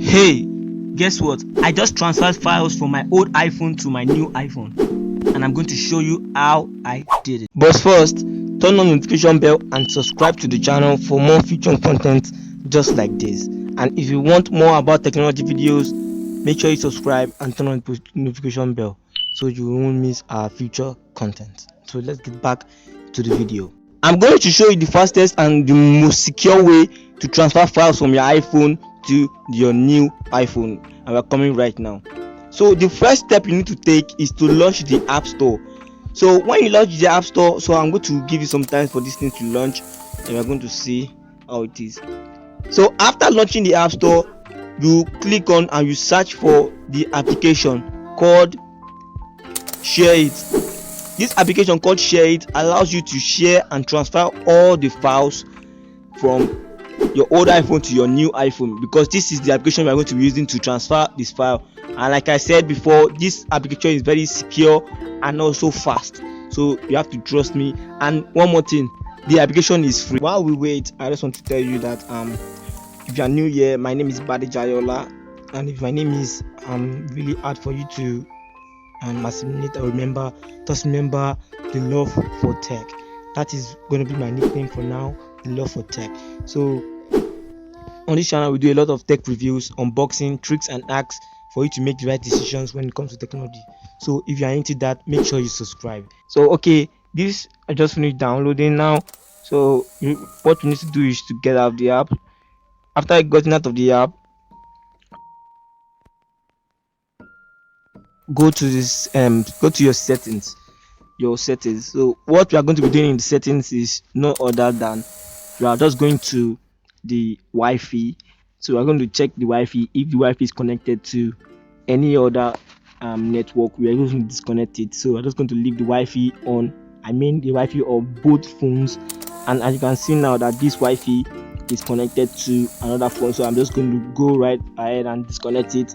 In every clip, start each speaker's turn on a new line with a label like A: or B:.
A: Hey, guess what? I just transferred files from my old iPhone to my new iPhone, and I'm going to show you how I did it. But first, turn on the notification bell and subscribe to the channel for more future content just like this. And if you want more about technology videos, make sure you subscribe and turn on the notification bell so you won't miss our future content. So let's get back to the video. I'm going to show you the fastest and the most secure way to transfer files from your iPhone to your new iPhone, and we're coming right now. So the first step you need to take is to launch the App Store. So when you launch the App Store, so I'm going to give you some time for this thing to launch, and we're going to see how it is. So after launching the App Store, you click on and you search for the application called Share It. This application called Share It allows you to share and transfer all the files from your old iPhone to your new iPhone, because this is the application we are going to be using to transfer this file. And like I said before, this application is very secure and also fast, so you have to trust me. And one more thing, the application is free. While we wait, I just want to tell you that if you are new here, my name is Badi Jayola, and if my name is really hard for you to assimilate or remember, just remember the love for tech. That is going to be my nickname for now, the love for tech. So on this channel we do a lot of tech reviews, unboxing, tricks and hacks for you to make the right decisions when it comes to technology. So if you are into that, make sure you subscribe. So okay, this I just finished downloading now. So what you need to do is to get out of the app. After you gotten out of the app, go to this go to your settings. So what we are going to be doing in the settings is no other than you are just going to the Wi-Fi. So we're going to check the Wi-Fi. If the Wi-Fi is connected to any other network, we are going to disconnect it. So we're just going to leave the Wi-Fi on, I mean the Wi-Fi of both phones. And as you can see now that this Wi-Fi is connected to another phone, so I'm just going to go right ahead and disconnect it.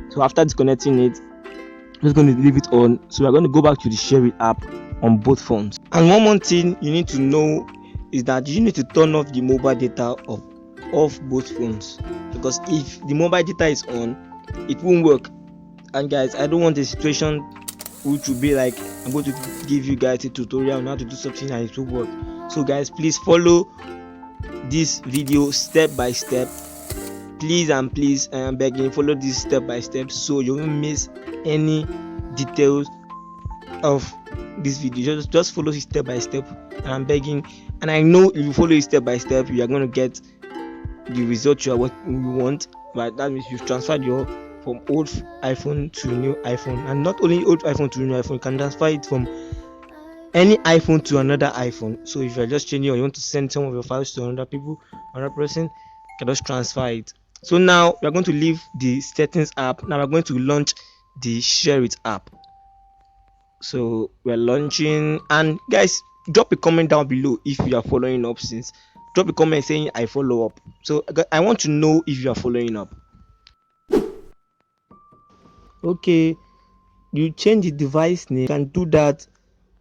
A: So after disconnecting it, I'm just going to leave it on. So we're going to go back to the Share It app on both phones. And one more thing you need to know is that you need to turn off the mobile data off both phones, because if the mobile data is on, it won't work. And guys, I don't want a situation which will be like I'm going to give you guys a tutorial on how to do something and it will work. So guys, please follow this video step by step. Please and please, I am begging, follow this step by step so you won't miss any details of this video. Just follow it step by step, and I'm begging. And I know if you follow it step by step, you are going to get the result you want. But that means you've transferred your from old iPhone to new iPhone. And not only old iPhone to new iPhone, you can transfer it from any iPhone to another iPhone. So if you're just changing or you want to send some of your files to another person, you can just transfer it. So now we're going to leave the settings app. Now we're going to launch the Share It app. So we're launching, and guys, drop a comment down below if you are following up. Since drop a comment saying I follow up. So I want to know if you are following up. Okay, you change the device name. You can do that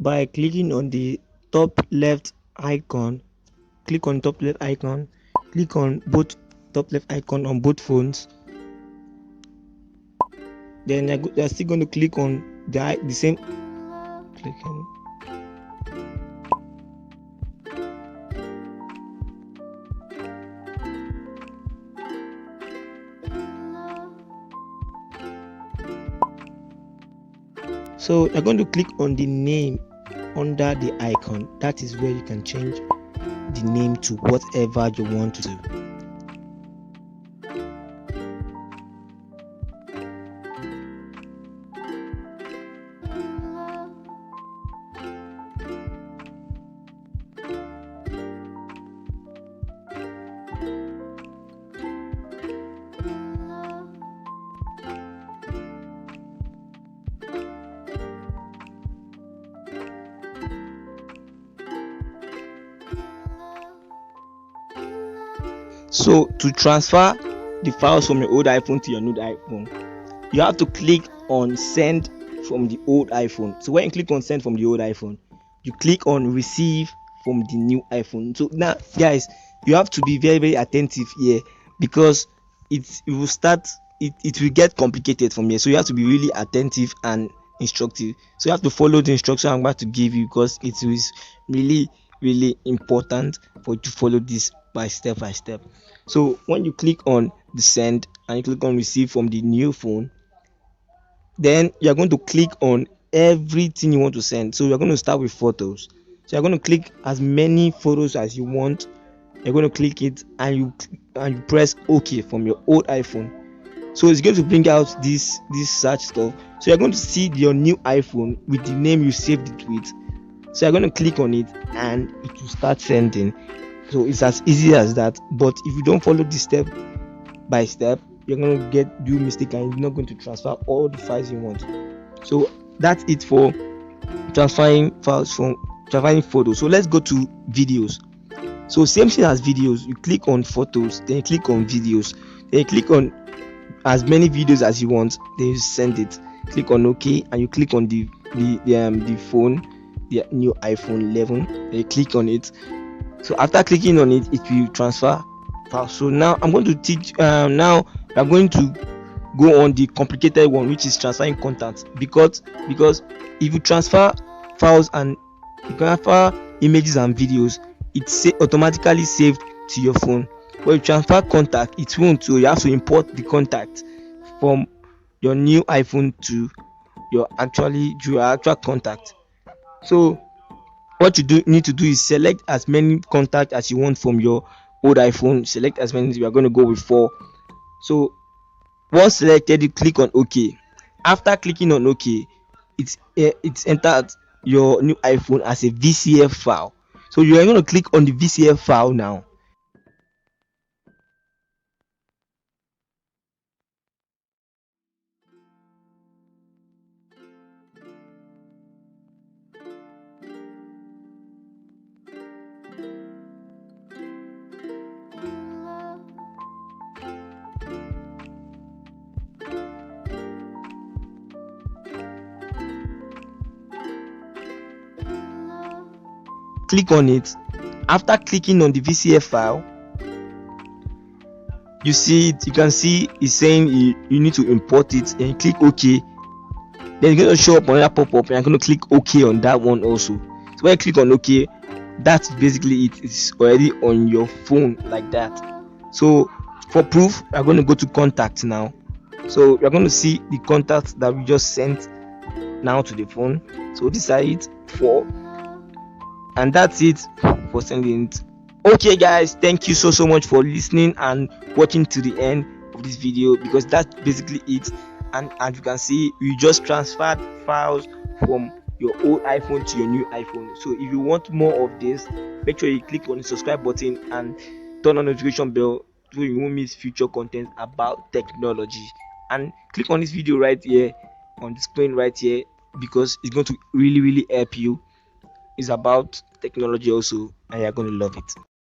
A: by clicking on the top left icon. Click on top left icon. Click on both top left icon on both phones. Then you're still going to click on the same. Click on. So you're going to click on the name under the icon. That is where you can change the name to whatever you want to do. So to transfer the files from your old iPhone to your new iPhone, you have to click on send from the old iPhone. So when you click on send from the old iPhone, you click on receive from the new iPhone. So now guys, you have to be very attentive here, because it will start, it will get complicated from here. So you have to be really attentive and instructive. So you have to follow the instruction I'm about to give you, because it is really important for you to follow this by step. So when you click on the send and you click on receive from the new phone, then you're going to click on everything you want to send. So you're going to start with photos. So you're going to click as many photos as you want. You're going to click it, and you press OK from your old iPhone. So it's going to bring out this search stuff. So you're going to see your new iPhone with the name you saved it with. So you're going to click on it and it will start sending. So it's as easy as that. But if you don't follow this step by step, you're going to do mistake, and you're not going to transfer all the files you want. So that's it for transferring files from transferring photos. So let's go to videos. So same thing as videos, you click on photos, then you click on videos, then you click on as many videos as you want, then you send it. Click on OK, and you click on the phone, the new iPhone 11, then you click on it. So after clicking on it, it will transfer files. So now I'm going to teach now I'm going to go on the complicated one, which is transferring contacts, because if you transfer files and you transfer images and videos, it's automatically saved to your phone. When you transfer contact, it won't. So you have to import the contact from your new iPhone to your actual contact. So what you need to do is select as many contacts as you want from your old iPhone. Select as many. We are going to go with 4. So once selected, you click on OK. After clicking on OK, it's entered your new iPhone as a VCF file. So you are going to click on the VCF file now. Click on it. After clicking on the VCF file, you see it. You can see it's saying you need to import it, and you click OK. Then it's going to show up another pop-up, and I'm going to click OK on that one also. So when you click on OK, that's basically it. It's already on your phone like that. So for proof, we're going to go to contacts now. So you're going to see the contacts that we just sent now to the phone. So these are it for, and that's it for sending it. Okay guys, thank you so much for listening and watching to the end of this video, because that's basically it. And as you can see, you just transferred files from your old iPhone to your new iPhone. So if you want more of this, make sure you click on the subscribe button and turn on the notification bell so you won't miss future content about technology. And click on this video right here on the screen right here, because it's going to really help you. It's about technology also, and you're going to love it.